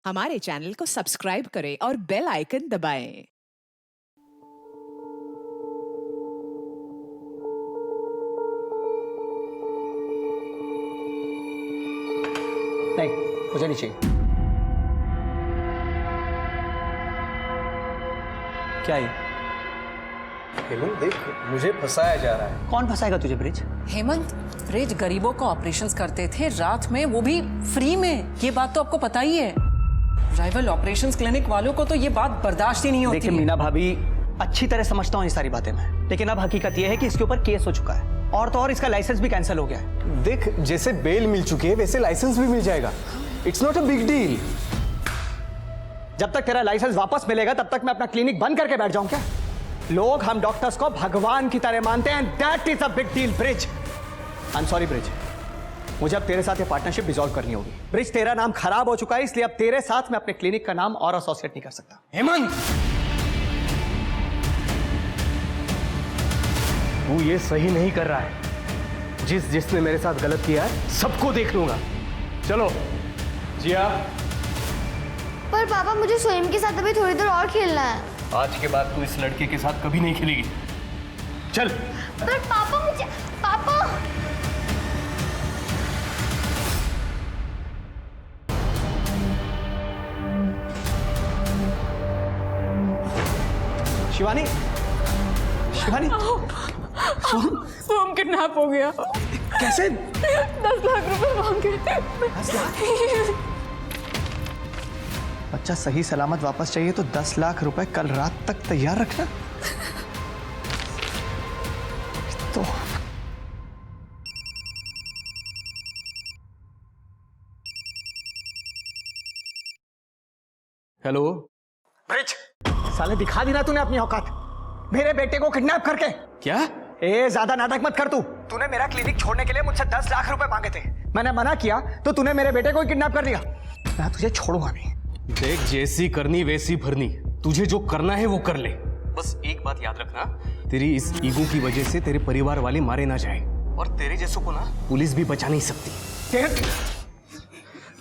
हमारे चैनल को सब्सक्राइब करें और बेल आइकन दबाएं। नहीं, मुझे नहीं चाहिए। क्या ये? हेमंत देख, मुझे फंसाया जा रहा है। कौन फंसाएगा तुझे ब्रिज? हेमंत, ब्रिज गरीबों को ऑपरेशंस करते थे रात में, वो भी फ्री में। ये बात तो आपको पता ही है। राइवल ऑपरेशंस क्लिनिक वालों को तो ये बात बर्दाश्त ही नहीं होती। देखिए मीना भाभी, अच्छी तरह समझता हूँ ये सारी बातें मैं, लेकिन अब हकीकत ये है कि इसके ऊपर केस हो चुका है और तो और इसका लाइसेंस भी कैंसिल हो गया है। देख, जैसे बेल मिल चुकी है वैसे लाइसेंस भी मिल जाएगा। It's not a big deal. जब तक तेरा लाइसेंस वापस मिलेगा तब तक मैं अपना क्लिनिक बंद करके बैठ जाऊं क्या? लोग हम डॉक्टर्स को भगवान की तरह मानते हैं, that is a big deal bridge. I am sorry bridge, मुझे अब तेरे साथ ये पार्टनरशिप डिसॉल्व करनी होगी। ब्रिज, तेरा नाम खराब हो चुका है, इसलिए अब तेरे साथ मैं अपने क्लिनिक का नाम और एसोसिएट नहीं कर सकता। हेमंत, तू ये सही नहीं कर रहा है। जिसने मेरे साथ गलत किया है सबको देख लूंगा। चलो जिया। पर पापा, मुझे स्वयं के साथ अभी थोड़ी देर और खेलना है। आज के बाद तू इस लड़के के साथ कभी नहीं खेलेगी। चल। पर पापा, मुझे पापा। शिवानी, शिवानी, सोम किडनैप हो गया। कैसे? 10 लाख रुपए मांगे। 10 लाख? बच्चा सही सलामत वापस चाहिए तो 10 लाख रुपए कल रात तक तैयार रखना। तो हेलो ब्रिज, साले दिखा दी ना तूने अपनी औकात, मेरे बेटे को किडनैप करके। क्या? ए, ज्यादा नाटक मत कर। तूने मेरा क्लिनिक छोड़ने के लिए मुझसे 10 लाख रुपए मांगे थे। मैंने मना किया तो तूने मेरे बेटे को किडनैप कर लिया। मैं तुझे छोड़ूंगा नहीं। देख, जैसी करनी वैसी भरनी। तुझे जो करना है वो कर ले। बस एक बात याद रखना, तेरी इस ईगो की वजह से तेरे परिवार वाले मारे ना जाए, और तेरे जैसों को ना पुलिस भी बचा नहीं सकती।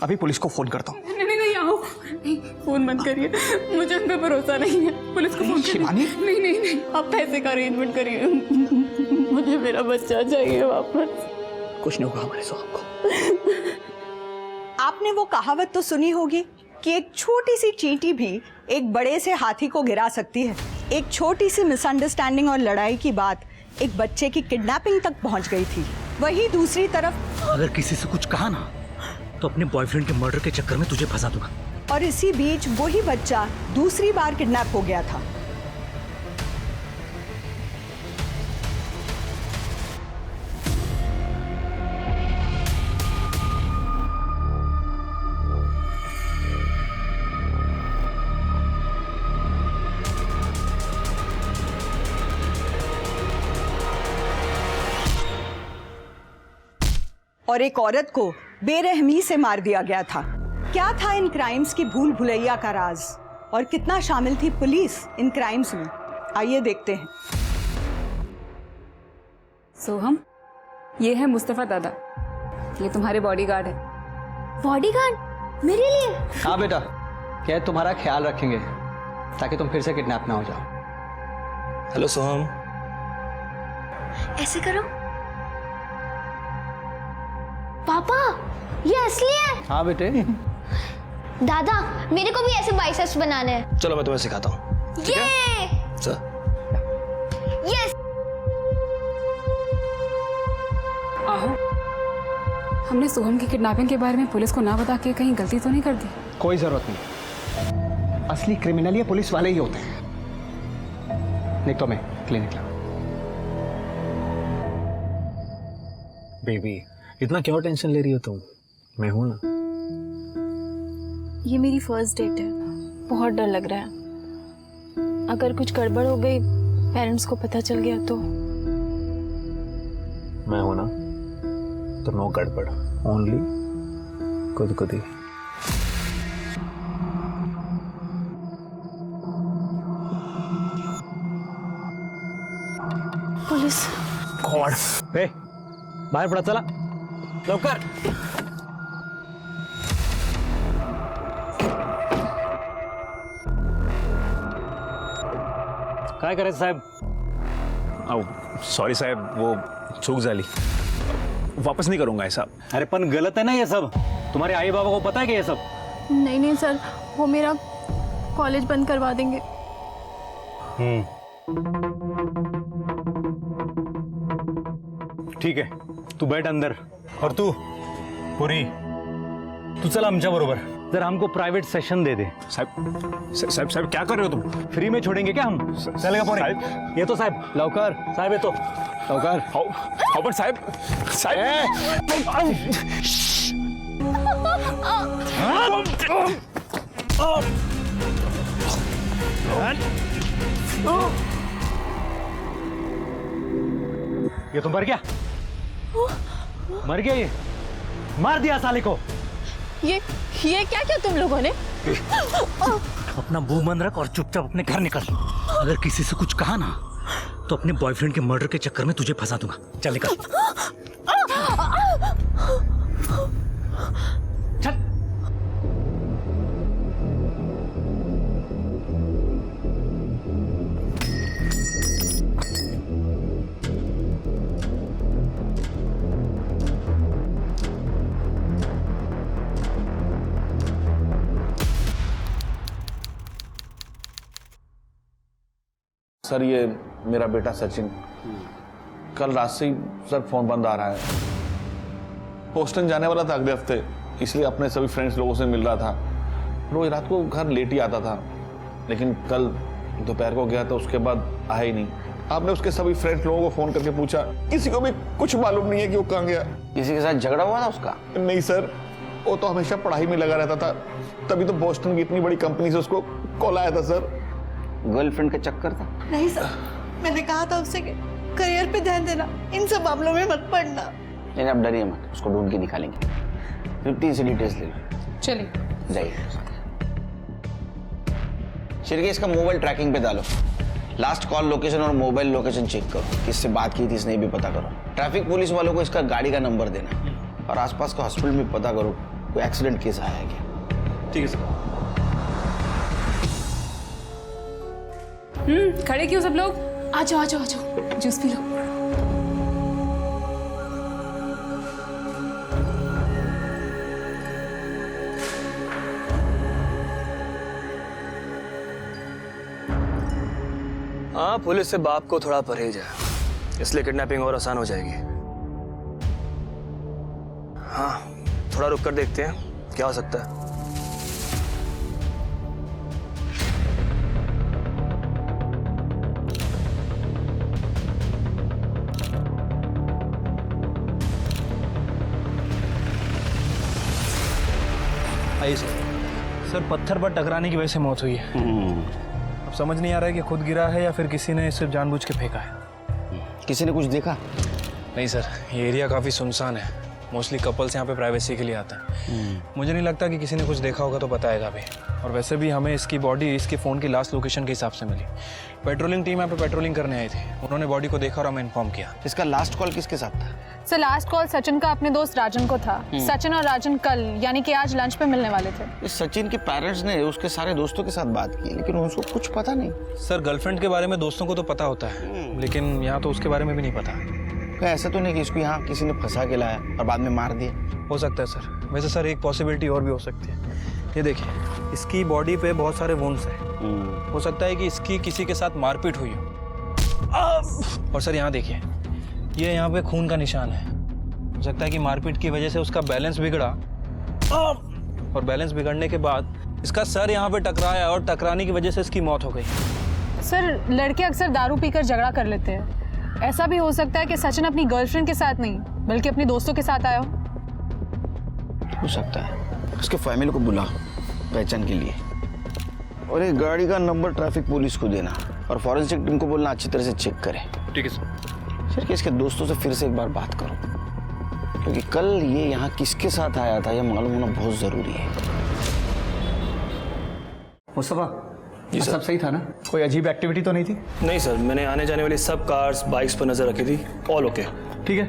अभी पुलिस को फोन करता हूँ। नहीं, आओ। नहीं, फोन बंद करिए, मुझे उन पे भरोसा नहीं है। पुलिस को फोन करिए। शिवानी? नहीं, आप पैसे का अरेंजमेंट करिए। मुझे मेरा बच्चा चाहिए वापस। कुछ नहीं होगा हमारे सोहम को। आपने वो कहावत तो सुनी होगी कि एक छोटी सी चींटी भी एक बड़े से हाथी को गिरा सकती है। एक छोटी सी मिसअंडरस्टैंडिंग और लड़ाई की बात एक बच्चे की किडनैपिंग तक पहुंच गई थी। वहीं दूसरी तरफ अगर किसी से कुछ कहा ना तो अपने बॉयफ्रेंड के मर्डर के चक्कर में तुझे फंसा दूंगा। और इसी बीच वही बच्चा दूसरी बार किडनैप हो गया था। और एक औरत को बेरहमी से मार दिया गया था। क्या था इन क्राइम्स की भूल भुलैया का राज, और कितना शामिल थी पुलिस इन क्राइम्स में? आइए देखते हैं। सोहम, ये है मुस्तफा दादा, ये तुम्हारे बॉडीगार्ड है। बॉडीगार्ड मेरे लिए? हाँ बेटा, क्या तुम्हारा ख्याल रखेंगे ताकि तुम फिर से किडनैप ना हो जाओ। हेलो सोहम। ऐसे करो। पापा, ये असली है? हाँ बेटे। दादा, मेरे को भी ऐसे बाइसेप्स बनाने हैं। चलो मैं तुम्हें सिखाता हूँ। ये यस। आओ, हमने सोहम की किडनैपिंग के बारे में पुलिस को ना बता के कहीं गलती तो नहीं कर दी? कोई जरूरत नहीं, असली क्रिमिनल ये पुलिस वाले ही होते हैं। नहीं तो मैं क्लिनिक ला। बेबी, इतना क्यों टेंशन ले रही हो तुम? मैं हूं ना। ये मेरी फर्स्ट डेट है, बहुत डर लग रहा है। अगर कुछ गड़बड़ हो गई, पेरेंट्स को पता चल गया तो? मैं हूं ना, तो नो गड़बड़, ओनली खुद ही। पुलिस। गॉड, बाहर पड़ा, चला लवकर। काय करायचं साहेब? अहो सॉरी साहेब, वो चूक झाली, वापस नहीं करूंगा ऐसा. अरे पण गलत है ना ये सब. तुम्हारे आई बाबा को पता है क्या ये सब? नहीं नहीं सर, वो मेरा कॉलेज बंद करवा देंगे. ठीक है, तू बैठ अंदर. और तू पुरी, तू चल आमच्या बरोबर. जरा हमको प्राइवेट सेशन दे दे. साहेब क्या कर रहे हो तुम? फ्री में छोड़ेंगे क्या हम? चलेगा पुरी? ये तो साहेब लवकर. साहेब ये तो लवकर. हो पण साहेब. ये तो मर गया. मर गया ये. मार दिया साले को. ये क्या किया तुम लोगों ने? अपना मुंह बंद रख और चुपचाप अपने घर निकल. अगर किसी से कुछ कहा ना तो अपने बॉयफ्रेंड के मर्डर के चक्कर में तुझे फंसा दूंगा. चल निकल. चल. सर ये मेरा बेटा सचिन, कल रात से ही सर फोन बंद आ रहा है. बोस्टन जाने वाला था अगले हफ्ते, इसलिए अपने सभी फ्रेंड्स लोगों से मिल रहा था. रोज रात को घर लेट ही आता था, लेकिन कल दोपहर को गया तो उसके बाद आया ही नहीं. आपने उसके सभी फ्रेंड्स लोगों को फोन करके पूछा, किसी को भी कुछ मालूम नहीं है कि वो कहाँ गया. किसी के साथ झगड़ा हुआ था उसका? नहीं सर, वो तो हमेशा पढ़ाई में लगा रहता था, तभी तो बोस्टन की इतनी बड़ी कंपनी से उसको कॉल आया था सर. गर्लफ्रेंड का चक्कर था? नहीं सर, मैंने कहा था उससे कि करियर पे ध्यान देना, इन सब मामलों में मत पड़ना. नहीं आप डरिए मत, उसको ढूंढ के निकालेंगे. 50 से डिटेल्स ले लो. चलिए जाइए. शिरके इसका मोबाइल ट्रैकिंग पे डालो. लास्ट कॉल लोकेशन और मोबाइल लोकेशन चेक करो. किससे बात की थी इसने भी पता करो. ट्रैफिक पुलिस वालों को इसका गाड़ी का नंबर देना और आसपास का हॉस्पिटल में पता करो कोई एक्सीडेंट केस आया है क्या. ठीक है सर. खड़े क्यों सब लोग? आ जाओ आ जाओ आ जाओ, जूस पी लो. हाँ, पुलिस से बाप को थोड़ा परहेज है, इसलिए किडनैपिंग और आसान हो जाएगी. हाँ, थोड़ा रुक कर देखते हैं क्या हो सकता है. सर पत्थर पर टकराने की वजह से मौत हुई है. अब समझ नहीं आ रहा है कि खुद गिरा है या फिर किसी ने सिर्फ जानबूझ के फेंका है. किसी ने कुछ देखा? नहीं सर, ये एरिया काफ़ी सुनसान है. मोस्टली कपल्स यहाँ पे प्राइवेसी के लिए आता है. मुझे नहीं लगता कि किसी ने कुछ देखा होगा तो बताएगा भी. और वैसे भी हमें इसकी बॉडी इसके फ़ोन की लास्ट लोकेशन के हिसाब से मिली. पेट्रोलिंग टीम यहाँ पे पेट्रोलिंग करने आई थी, उन्होंने बॉडी को देखा और हमें इन्फॉर्म किया. इसका लास्ट कॉल किसके साथ था? सर लास्ट कॉल सचिन का अपने दोस्त राजन को था. सचिन और राजन कल यानी कि आज लंच पे मिलने वाले थे. इस सचिन के पेरेंट्स ने उसके सारे दोस्तों के साथ बात की, लेकिन उसको कुछ पता नहीं. सर गर्लफ्रेंड के बारे में दोस्तों को तो पता होता है, लेकिन यहाँ तो उसके बारे में भी नहीं पता. क्या ऐसा तो नहीं कि इसको यहाँ किसी ने फंसा के लाया और बाद में मार दिया? हो सकता है सर. वैसे सर एक पॉसिबिलिटी और भी हो सकती है. ये देखिए, इसकी बॉडी पे बहुत सारे वुंड्स हैं. हो सकता है कि इसकी किसी के साथ मारपीट हुई हो. और सर यहाँ देखिए, ये यहाँ पे खून का निशान है. हो सकता है कि मारपीट की वजह से उसका बैलेंस बिगड़ा और बैलेंस बिगड़ने के बाद इसका सर यहाँ पे टकराया और टकराने की वजह से इसकी मौत हो गई. सर लड़के अक्सर दारू पीकर झगड़ा कर लेते हैं. ऐसा भी हो सकता है कि सचिन अपनी गर्लफ्रेंड के साथ नहीं बल्कि अपने दोस्तों के साथ आया हो सकता है. उसके फैमिली को बुला पहचान के लिए, और एक गाड़ी का नंबर ट्रैफिक पुलिस को देना और फॉरेंसिक टीम को बोलना अच्छी तरह से चेक करे. ठीक है सर. सर इसके दोस्तों से फिर से एक बार बात करो, क्योंकि कल ये यहाँ किसके साथ आया था यह मालूम होना बहुत जरूरी है. मुस्तफा, ये सब सही था ना? कोई अजीब एक्टिविटी तो नहीं थी? नहीं सर, मैंने आने जाने वाली सब कार्स बाइक्स पर नजर रखी थी. All okay. ठीक है,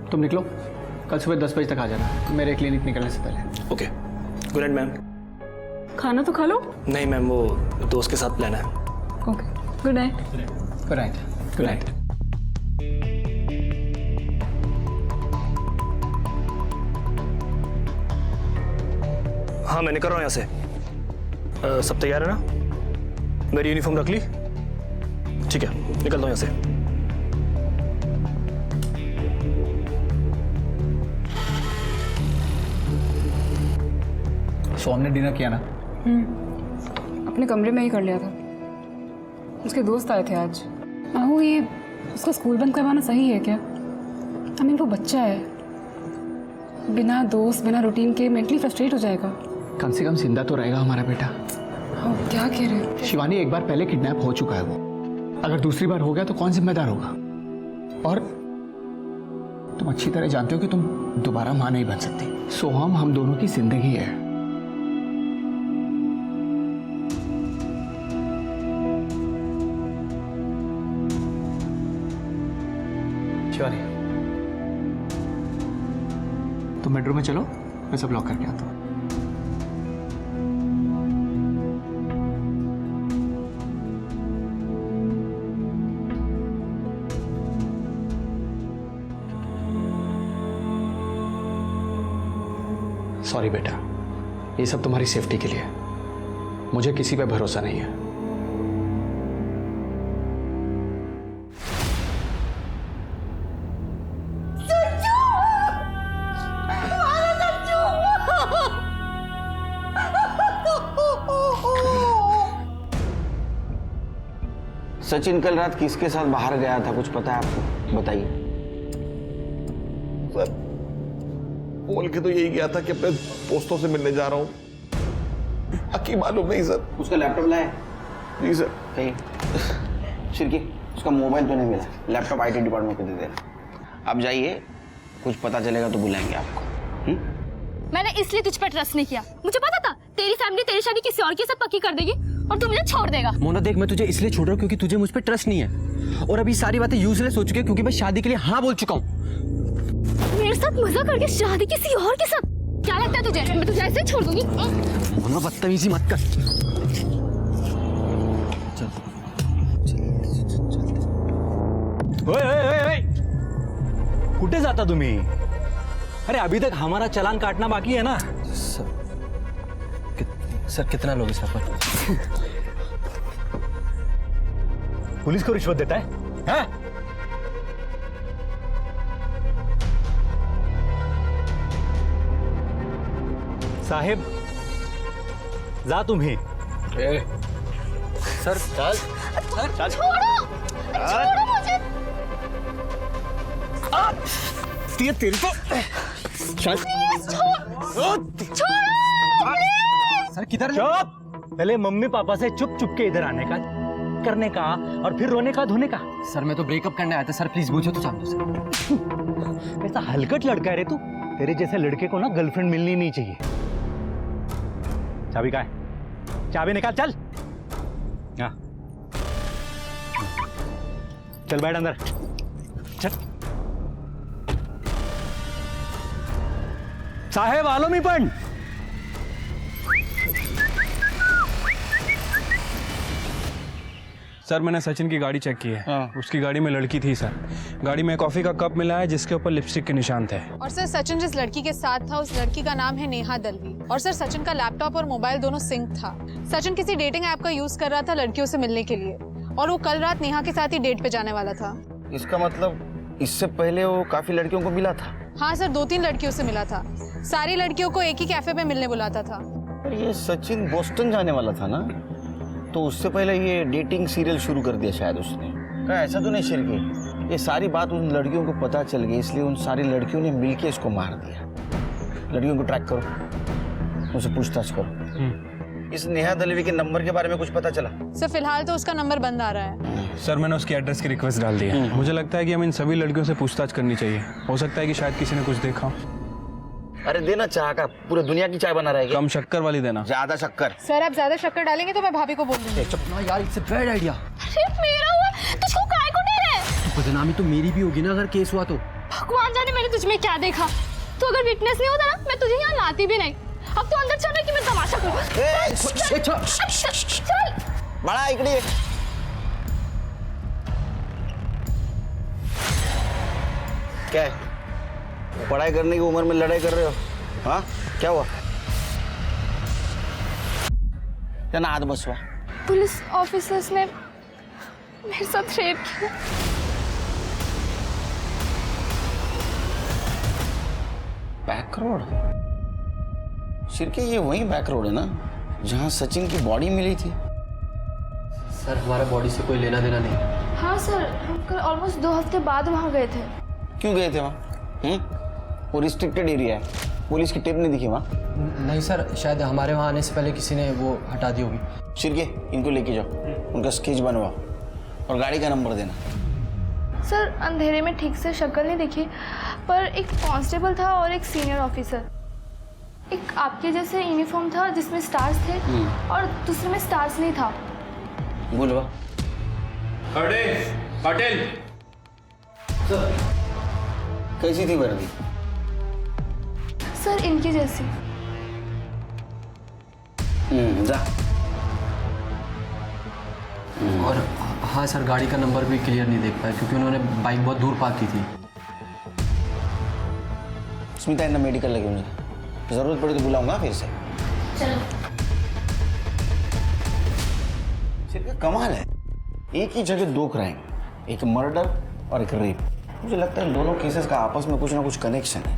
तुम निकलो. कल सुबह 10 बजे तक आ जाना मेरे क्लिनिक निकलने से पहले. ओके. Good night ma'am. खाना तो खा लो. नहीं मैम, वो दोस्त के साथ प्लान है. Okay. Good night. Good night. Good night. हाँ मैं निकल रहा हूँ यहाँ से। सब तैयार है ना? मेरी यूनिफॉर्म रख ली? ठीक है, निकलता हूँ यहाँ से। सो हमने डिनर किया ना? अपने कमरे में ही कर लिया था। उसके दोस्त आए थे आज। आहू, ये उसका स्कूल बंद करवाना सही है क्या? आई मीन वो बच्चा है, बिना दोस्त बिना रूटीन के मेंटली फ्रस्ट्रेट हो जाएगा। कम से कम जिंदा तो रहेगा हमारा बेटा। हाँ, क्या कह रहे हो? शिवानी, एक बार पहले किडनैप हो चुका है वो। अगर दूसरी बार हो गया तो कौन जिम्मेदार होगा? और तुम अच्छी तरह जानते हो कि तुम दोबारा मां नहीं बन सकती। सोहम, हम दोनों की जिंदगी है। शिवानी, तुम बेडरूम में चलो, मैं सब लॉक करके आता हूँ। सॉरी बेटा, ये सब तुम्हारी सेफ्टी के लिए। मुझे किसी पे भरोसा नहीं है। सचिन कल रात किसके साथ बाहर गया था, कुछ पता है आपको? बताइए। सर, बोल के तो यही गया था कि अपने दोस्तों से मिलने जा रहा हूँ। बाकी मालूम नहीं सर। उसका लैपटॉप लाया? जी सर। कहीं शिरकी, उसका मोबाइल तो नहीं मिला। लैपटॉप IT डिपार्टमेंट को दे देना। आप जाइए, कुछ पता चलेगा तो बुलाएंगे आपको। मैंने इसलिए तुझ पर ट्रस्ट नहीं किया। मुझे पता था तेरी फैमिली तेरी शादी किसी और के साथ पक्की कर देगी और तू मुझे छोड़ देगा। मोना देख, मैं तुझे इसलिए छोड़ रहा हूँ क्योंकि तुझे मुझ पर ट्रस्ट नहीं है, और अभी सारी बातें यूजलेस हो चुकी है क्योंकि मैं शादी के लिए हाँ बोल चुका हूँ। मेरे साथ मजा करके शादी किसी और के साथ? क्या लगता है तुझे मैं तुझे ऐसे छोड़ दूंगी? मोना बदतमीजी मत कर। कुठे जाता तुम्ही? अरे अभी तक हमारा चालान काटना बाकी है ना। सर कितना लोग इस पर? पुलिस को रिश्वत देता है? हाँ? साहेब, जा तुम्ही। सर चल। छोड़ो मुझे। तेरी को सर किधर? चुप! पहले मम्मी पापा से चुप चुप के इधर आने का, करने का, और फिर रोने का धोने का। सर मैं तो ब्रेकअप करने आया था सर, प्लीज पूछो तो जान दो सर। ऐसा हलकट लड़का है रे तू। तेरे जैसे लड़के को ना गर्लफ्रेंड मिलनी नहीं चाहिए। चाबी कहाँ है? चाबी निकाल, चल। हाँ, चल बैठ अंदर, चल। साहेब आलो मी पण। सर मैंने सचिन की गाड़ी चेक की है। उसकी गाड़ी में लड़की थी सर। गाड़ी में कॉफी का कप मिला है जिसके ऊपर लिपस्टिक के निशान थे। और सर सचिन जिस लड़की के साथ था उस लड़की का नाम है नेहा दलवी। और सर सचिन का लैपटॉप और मोबाइल दोनों सिंक था। सचिन किसी डेटिंग ऐप का यूज कर रहा था लड़कियों से मिलने के लिए, और वो कल रात नेहा के साथ ही डेट पे जाने वाला था। इसका मतलब इससे पहले वो काफी लड़कियों को मिला था? हाँ सर, 2-3 लड़कियों से मिला था। सारी लड़कियों को एक ही कैफे में मिलने बुलाता था। पर ये सचिन बोस्टन जाने वाला था ना, तो उससे पहले ये डेटिंग सीरियल शुरू कर दिया शायद उसने। क्या ऐसा तो नहीं शिरकी? ये सारी बात उन लड़कियों को पता चल गई, इसलिए उन सारी लड़कियों ने मिलके इसको मार दिया। लड़कियों को ट्रैक करो, उनसे पूछताछ करो। इस नेहा दलवी के नंबर के बारे में कुछ पता चला? सर फिलहाल तो उसका नंबर बंद आ रहा है। सर मैंने उसकी एड्रेस की रिक्वेस्ट डाल दी है। मुझे लगता है कि हमें इन सभी लड़कियों से पूछताछ करनी चाहिए। हो सकता है कि शायद किसी ने कुछ देखा। अरे देना चाह का, पूरे दुनिया की चाय बना रहेगी। कम शक्कर वाली देना। ज्यादा शक्कर? सर आप ज्यादा शक्कर डालेंगे तो मैं भाभी को बोल दूंगी। चुप ना यार, इट्स अ बैड आइडिया। अरे मेरा हुआ, तुझको काय को दे रहे? बदनामी तो मेरी भी होगी ना अगर केस हुआ तो। भगवान जाने मैंने तुझ में क्या देखा। तो अगर विटनेस नहीं होता ना, मैं तुझे यहाँ लाती भी नहीं। अब तो अंदर चल कि मैं तमाशा करूँ। चल बड़ा इकड़ी क्या है, पढ़ाई करने की उम्र में लड़ाई कर रहे हो? हाँ, क्या हुआ? क्या ना हाथ बसवा? पुलिस ऑफिसर्स ने मेरे साथ रेप किया। Back road? शिरके, ये वही बैक रोड है ना जहाँ सचिन की बॉडी मिली थी? सर हमारा बॉडी से कोई लेना देना नहीं। हाँ सर, हम कल ऑलमोस्ट 2 हफ्ते बाद वहाँ गए थे। क्यों गए थे वहाँ? वो रिस्ट्रिक्टेड एरिया है, पुलिस की टिप नहीं दिखी वहाँ? नहीं सर, शायद हमारे वहाँ आने से पहले किसी ने वो हटा दी होगी। शिरके, इनको लेके जाओ, उनका स्केच बनवाओ और गाड़ी का नंबर देना। सर अंधेरे में ठीक से शक्ल नहीं दिखी, पर एक कांस्टेबल था और एक सीनियर ऑफिसर। एक आपके जैसे यूनिफॉर्म था जिसमें स्टार्स थे और दूसरे में स्टार्स नहीं था। बोलवा खड़े पटेल। कैसी थी वर्दी? सर इनकी जैसी। जा। और हाँ सर, गाड़ी का नंबर भी क्लियर नहीं देख पाया क्योंकि उन्होंने बाइक बहुत दूर पार्क की थी। स्मिता, इन्हें मेडिकल लगे मुझे, जरूरत पड़ी तो बुलाऊंगा फिर से। चलो। सिर्फ कमाल है, एक ही जगह 2 क्राइम, एक मर्डर और एक रेप। मुझे लगता है दोनों केसेस का आपस में कुछ ना कुछ कनेक्शन है।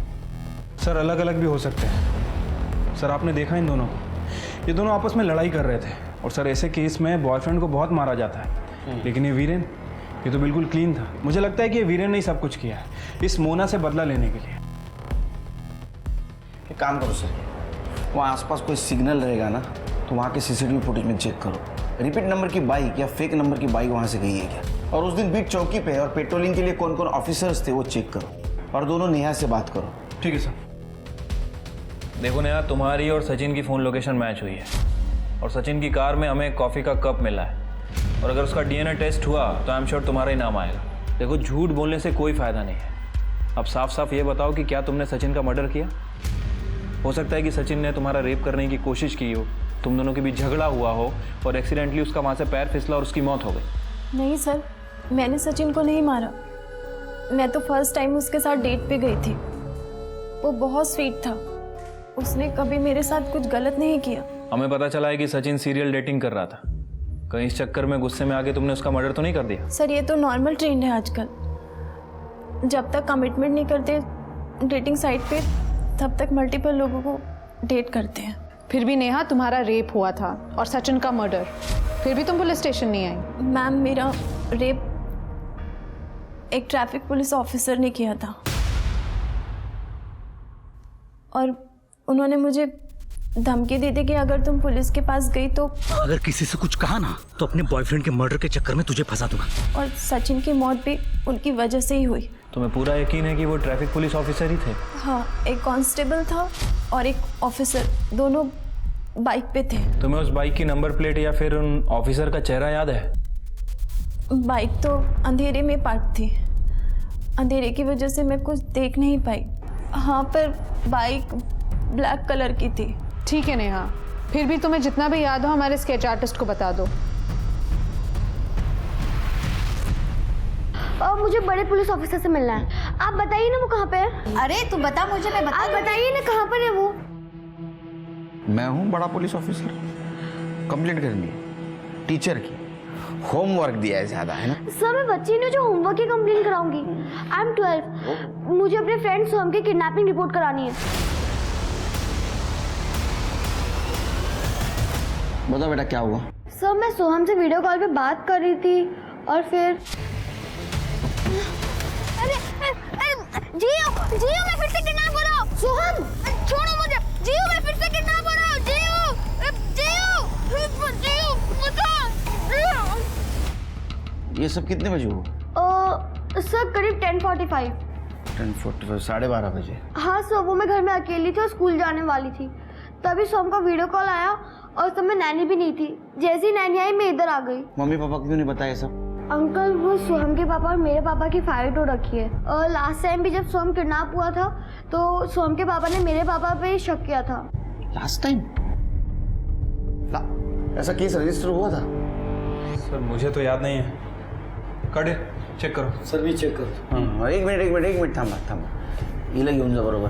सर अलग अलग भी हो सकते हैं। सर आपने देखा इन दोनों को, ये दोनों आपस में लड़ाई कर रहे थे और सर ऐसे केस में बॉयफ्रेंड को बहुत मारा जाता है, लेकिन ये वीरेन, ये तो बिल्कुल क्लीन था। मुझे लगता है कि ये वीरेन ने ही सब कुछ किया है इस मोना से बदला लेने के लिए। एक काम करो सर, वहाँ आसपास कोई सिग्नल रहेगा ना तो वहाँ के सीसीटीवी फुटेज में चेक करो, रिपीट नंबर की बाइक या फेक नंबर की बाइक वहाँ से गई है क्या, और उस दिन बीट चौकी पे और पेट्रोलिंग के लिए कौन कौन ऑफिसर्स थे वो चेक करो, और दोनों नेहा से बात करो। ठीक है सर। देखो नेहा, तुम्हारी और सचिन की फ़ोन लोकेशन मैच हुई है और सचिन की कार में हमें कॉफ़ी का कप मिला है, और अगर उसका डीएनए टेस्ट हुआ तो आई एम श्योर तुम्हारा ही नाम आएगा। देखो, झूठ बोलने से कोई फ़ायदा नहीं है। अब साफ साफ ये बताओ कि क्या तुमने सचिन का मर्डर किया? हो सकता है कि सचिन ने तुम्हारा रेप करने की कोशिश की हो, तुम दोनों के बीच झगड़ा हुआ हो और एक्सीडेंटली उसका वहाँ से पैर फिसला और उसकी मौत हो गई। नहीं सर, मैंने सचिन को नहीं मारा। मैं तो फर्स्ट टाइम उसके साथ डेट पे गई थी। वो बहुत स्वीट था, उसने कभी मेरे साथ कुछ गलत नहीं किया। हमें पता चला है कि सचिन सीरियल डेटिंग कर रहा था, कहीं इस चक्कर में गुस्से में आके तुमने उसका मर्डर तो नहीं कर दिया? सर ये तो नॉर्मल ट्रेंड है आजकल, जब तक कमिटमेंट नहीं करते डेटिंग साइट पे तब तक मल्टीपल लोगों को डेट करते हैं। फिर भी नेहा, तुम्हारा रेप हुआ था और सचिन का मर्डर, फिर भी तुम पुलिस स्टेशन नहीं आई। मैम, मेरा रेप एक ट्रैफिक पुलिस ऑफिसर ने किया था और उन्होंने मुझे धमकी दी थी कि अगर तुम पुलिस के पास गई तो अगर किसी से कुछ कहा ना तो अपने बॉयफ्रेंड के मर्डर के चक्कर में तुझे फंसा दूंगा। और सचिन की मौत भी उनकी वजह से ही हुई। तुम्हें पूरा यकीन है कि वो ट्रैफिक पुलिस ऑफिसर ही थे? हाँ, एक कांस्टेबल था और एक ऑफिसर, दोनों बाइक पे थे। तुम्हें उस बाइक की नंबर प्लेट या फिर उन ऑफिसर का चेहरा याद है? बाइक तो अंधेरे में पार्क थी, अंधेरे की वजह से मैं कुछ देख नहीं पाई। हाँ, पर बाइक ब्लैक कलर की थी। ठीक है नेहा, फिर भी तुम्हें जितना भी याद हो हमारे स्केच आर्टिस्ट को बता दो। मुझे बड़े पुलिस ऑफिसर से मिलना है। आप बताइए ना वो कहाँ पे है। अरे तू बता मुझे, मैं बता। आप बताइए ना कहाँ पर है वो। मैं हूँ बड़ा पुलिस ऑफिसर, कंप्लेंट करनी है टीचर की, होमवर्क दिया है ज्यादा, है ना? सर मैं बच्ची ने जो होमवर्क की कंप्लेंट कराऊंगी। आई एम 12, मुझे अपने फ्रेंड सोहम की किडनैपिंग रिपोर्ट करानी है। बता बेटा क्या हुआ? सर मैं सोहम से वीडियो कॉल पे बात कर रही थी और फिर अरे जियो मैं फिर से किडनैप हो रहा हूँ। सोहम छोड़ो मुझे। जियो मैं फिर से किडनैप हो रहा हूँ। जियो बता। ये सब कितने बजे हुआ? सर करीब 10:45। 10:45, 12:30 बजे। हाँ सर, वो मैं घर में अकेली थी और स्कूल जाने वाली थी, तभी सोहम का वीडियो कॉल आया और समय नैनी भी नहीं थी। जैसे ही नैनी आई मैं इधर आ गई। मम्मी पापा क्यों नहीं बताया सब? अंकल, वो सोहम के पापा और मेरे पापा की फाइट हो रखी है। और लास्ट टाइम भी जब सोहम किडनैप हुआ था तो सोहम के पापा ने मेरे पापा पे शक किया था। लास्ट टाइम ऐसा केस रजिस्टर हुआ था? सर मुझे तो याद नहीं है। कट चेक करो। सर भी चेक करो। हाँ, एक मिनिट थांबा हिला घेऊन जा बरोबर।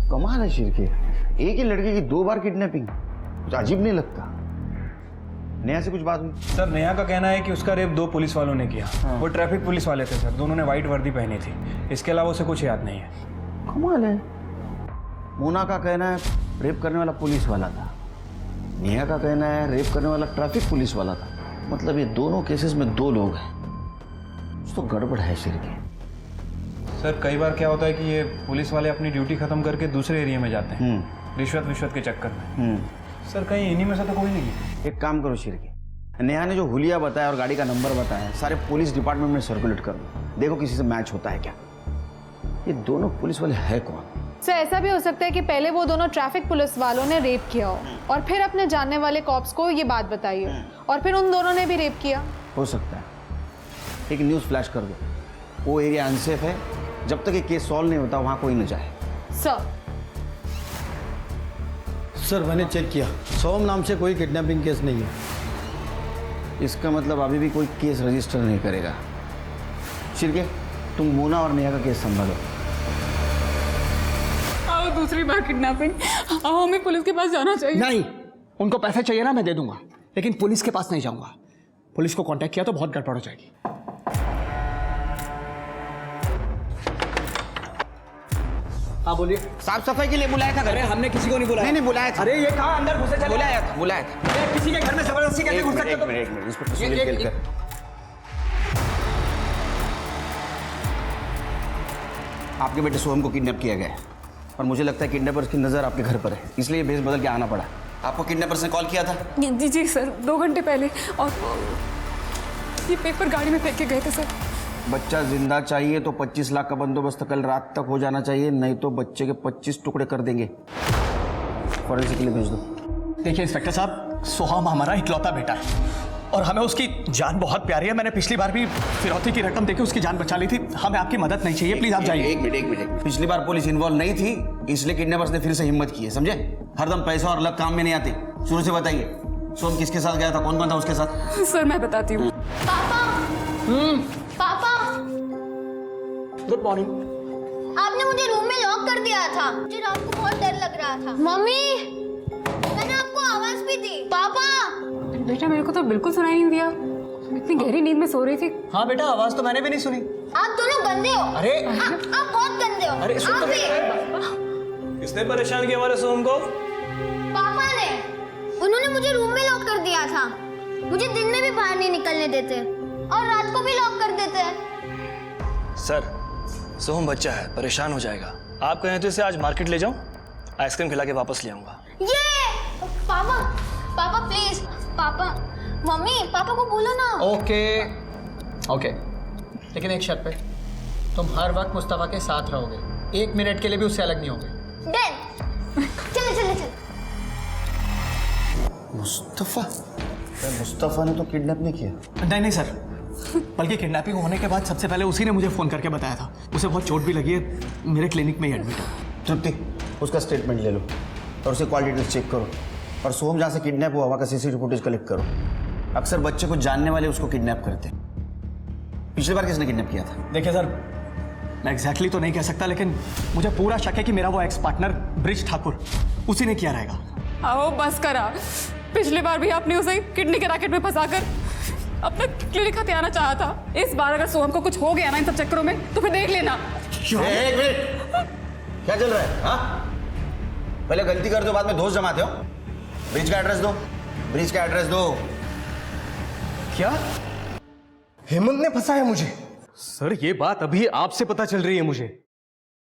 कमाल है शिरके, एक ही लड़के की 2 बार किडनैपिंग, कुछ अजीब नहीं लगता? नेहा से कुछ बात हुई? सर नेहा का कहना है कि उसका रेप 2 पुलिस वालों ने किया। वो ट्रैफिक पुलिस वाले थे सर, दोनों ने व्हाइट वर्दी पहनी थी। इसके अलावा उसे कुछ याद नहीं है। कमाल है। मोना का कहना है रेप करने वाला पुलिस वाला था, नेहा का कहना है रेप करने वाला ट्रैफिक पुलिस वाला था। मतलब ये दोनों केसेस में 2 लोग हैं। कुछ तो गड़बड़ है शिरके। सर कई बार क्या होता है कि ये पुलिस वाले अपनी ड्यूटी खत्म करके दूसरे एरिया में जाते हैं रिश्वत के चक्कर में। सर कहीं इन्हीं में से तो कोई नहीं है। एक काम करो शिरके, नेहा ने जो हुलिया बताया और गाड़ी का नंबर बताया सारे पुलिस डिपार्टमेंट में सर्कुलेट कर दो, देखो किसी से मैच होता है क्या। ये दोनों पुलिस वाले है कौन? सर ऐसा भी हो सकता है कि पहले वो दोनों ट्रैफिक पुलिस वालों ने रेप किया हो और फिर अपने जानने वाले कॉप्स को ये बात बताई हो और फिर उन दोनों ने भी रेप किया। हो सकता है। एक न्यूज़ फ्लैश कर दो, वो एरिया अनसेफ है, जब तक ये केस सॉल्व नहीं होता वहां कोई न जाए। सर मैंने चेक किया, सोहम नाम से कोई किडनैपिंग केस नहीं है। इसका मतलब अभी भी कोई केस रजिस्टर नहीं करेगा। शिरके तुम मोना और नेहा का केस संभालो। आओ दूसरी बार किडनैपिंग, आओ हमें पुलिस के पास जाना चाहिए। नहीं, उनको पैसे चाहिए ना, मैं दे दूंगा, लेकिन पुलिस के पास नहीं जाऊंगा। पुलिस को कांटेक्ट किया तो बहुत गड़बड़ हो जाएगी। हाँ बोलिए। साफ सफाई के लिए बुलाया था घर? अरे हमने किसी को नहीं बुलाया। नहीं बुलाया था। अरे ये कहाँ अंदर घुसे चले? बुलाया था। अरे किसी के घर में जबरदस्ती कैसे घुस सकते हो? एक मिनट इंस्पेक्टर सुनील केलकर। आपके बेटे सोहम को किडनैप किया गया है और मुझे लगता है किडनैपर्स की नज़र आपके घर पर है, इसलिए भेस बदल के आना पड़ा। आपको किडनैपर्स ने कॉल किया था? जी सर, 2 घंटे पहले, और ये पेपर गाड़ी में फेंक के गए थे सर। बच्चा जिंदा चाहिए तो 25 लाख का बंदोबस्त कल रात तक हो जाना चाहिए, नहीं तो बच्चे के 25 टुकड़े कर देंगे। फॉरेंसिक के लिए भेज दो। देखिए इंस्पेक्टर साहब, सोहम हमारा इकलौता बेटा है और हमें उसकी जान बहुत प्यारी है। मैंने पिछली बार भी फिरौती की रकम देके उसकी जान बचा ली थी। हमें आपकी मदद नहीं चाहिए, प्लीज आप जाइए। एक मिनट। पिछली बार पुलिस इन्वॉल्व नहीं थी, इसलिए किडनैपर्स ने फिर से हिम्मत की है, समझे? हरदम पैसा और अलग काम में नहीं आते। शुरू से बताइए, सोहम किसके साथ गया था, कौन था उसके साथ? सर मैं बताती हूँ। पापा गुड मॉर्निंग। आपने मुझे रूम में लॉक कर दिया था, मुझे रात को बहुत डर लग रहा था। मम्मी मैंने आपको आवाज भी दी। पापा बेटा मेरे को तो बिल्कुल सुनाई नहीं दिया, मैं इतनी गहरी नींद में सो रही थी। हाँ बेटा, आवाज तो मैंने भी नहीं सुनी। आप दोनों गंदे हो। अरे आप बहुत गंदे हो। अरे सुन आप तो भी। किसने परेशान किया हमारे सोहम को? पापा ने, उन्होंने मुझे रूम में लॉक कर दिया था। मुझे दिन में भी बाहर नहीं निकलने देते और रात को भी लॉक कर देते हैं। सर सोहम बच्चा है, परेशान हो जाएगा। आप कहें तो इसे आज मार्केट ले जाऊं, आइसक्रीम खिला के वापस ले आऊंगा। ये पापा प्लीज, पापा मम्मी पापा को बोलो ना। ओके, लेकिन एक शर्त पे, तुम हर वक्त मुस्तफा के साथ रहोगे, 1 मिनट के लिए भी उससे अलग नहीं होगे। चल। मुस्तफा ने तो किडनैप नहीं किया। नहीं सर, बल्कि किडनैपिंग होने के बाद सबसे पहले उसी ने मुझे फोन करके बताया था। उसे बहुत चोट भी लगी है, मेरे क्लिनिक में ही एडमिट है। तृप्ति, उसका स्टेटमेंट ले लो और उसे कॉल डिटेल्स चेक करो, और सोहम जहाँ से किडनैप हुआ वहाँ का सीसीटीवी फुटेज कलेक्ट करो। अक्सर बच्चे को जानने वाले उसको किडनैप करते हैं। पिछली बार किसने किडनैप किया था? देखिए सर, मैं एग्जैक्टली तो नहीं कह सकता, लेकिन मुझे पूरा शक है कि मेरा वो एक्स पार्टनर ब्रिज ठाकुर, उसी ने किया रहेगा। आओ बस करा, पिछली बार भी आपने उसे किडनी के रैकेट में फंसाकर अपना क्लिनिक हथियाना चाहा था। इस बार अगर सोहम को कुछ हो गया ना इन सब चक्करों में तो फिर देख लेना। एक मिनट, क्या चल रहा है? हाँ, पहले गलती कर दो, बाद में दोस्त जमाते हो। ब्रिज का एड्रेस दो। क्या हेमंत ने फंसाया मुझे? सर ये बात अभी आपसे पता चल रही है मुझे,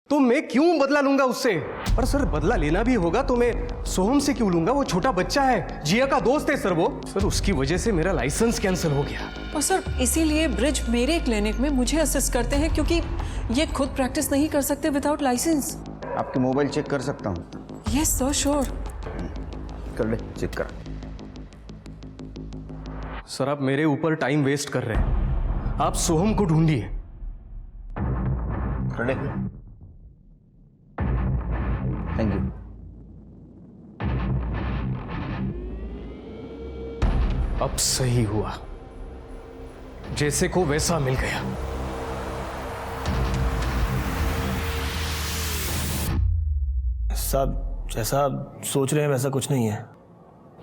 तो मैं क्यों बदला लूंगा उससे? और सर बदला लेना भी होगा तो मैं सोहम से क्यों लूंगा? वो छोटा बच्चा है, जिया का दोस्त है सर वो। सर उसकी वजह से मेरा लाइसेंस कैंसिल हो गया। और सर इसीलिए ब्रिज मेरे क्लिनिक में मुझे असिस्ट करते हैं, क्योंकि ये खुद प्रैक्टिस नहीं कर सकते विदाउट लाइसेंस। आपके मोबाइल चेक कर सकता हूँ? Yes sir, sure. कर ले, चेक कर। सर आप मेरे ऊपर टाइम वेस्ट कर रहे हैं, आप सोहम को ढूंढिए। कर ले। Thank you. अब सही हुआ, जैसे को वैसा मिल गया। साहब जैसा आप सोच रहे हैं वैसा कुछ नहीं है।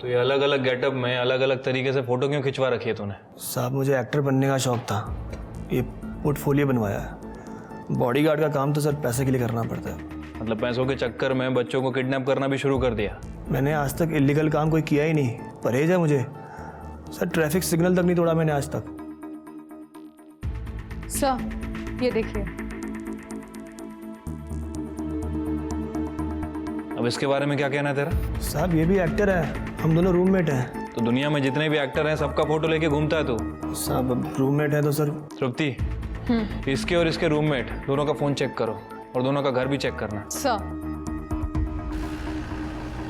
तो ये अलग अलग गेटअप में अलग अलग तरीके से फोटो क्यों खिंचवा रखी है तूने? साहब मुझे एक्टर बनने का शौक था, ये पोर्टफोलियो बनवाया है। बॉडीगार्ड का काम तो सर पैसे के लिए करना पड़ता है। मतलब पैसों के चक्कर में बच्चों को किडनैप करना भी शुरू कर दिया? मैंने आज तक इलीगल काम कोई किया ही नहीं, परहेज है मुझे। सर ट्रैफिक सिग्नल तक नहीं तोड़ा मैंने आज तक। सर ये देखिए। अब इसके बारे में क्या कहना है तेरा? साहब ये भी एक्टर है, हम दोनों रूममेट हैं। तो दुनिया में जितने भी एक्टर हैं सबका फोटो लेके घूमता है तू? साहब अब रूममेट है तो सर। तृप्ति, इसके और इसके रूममेट दोनों का फोन चेक करो और दोनों का घर भी चेक करना।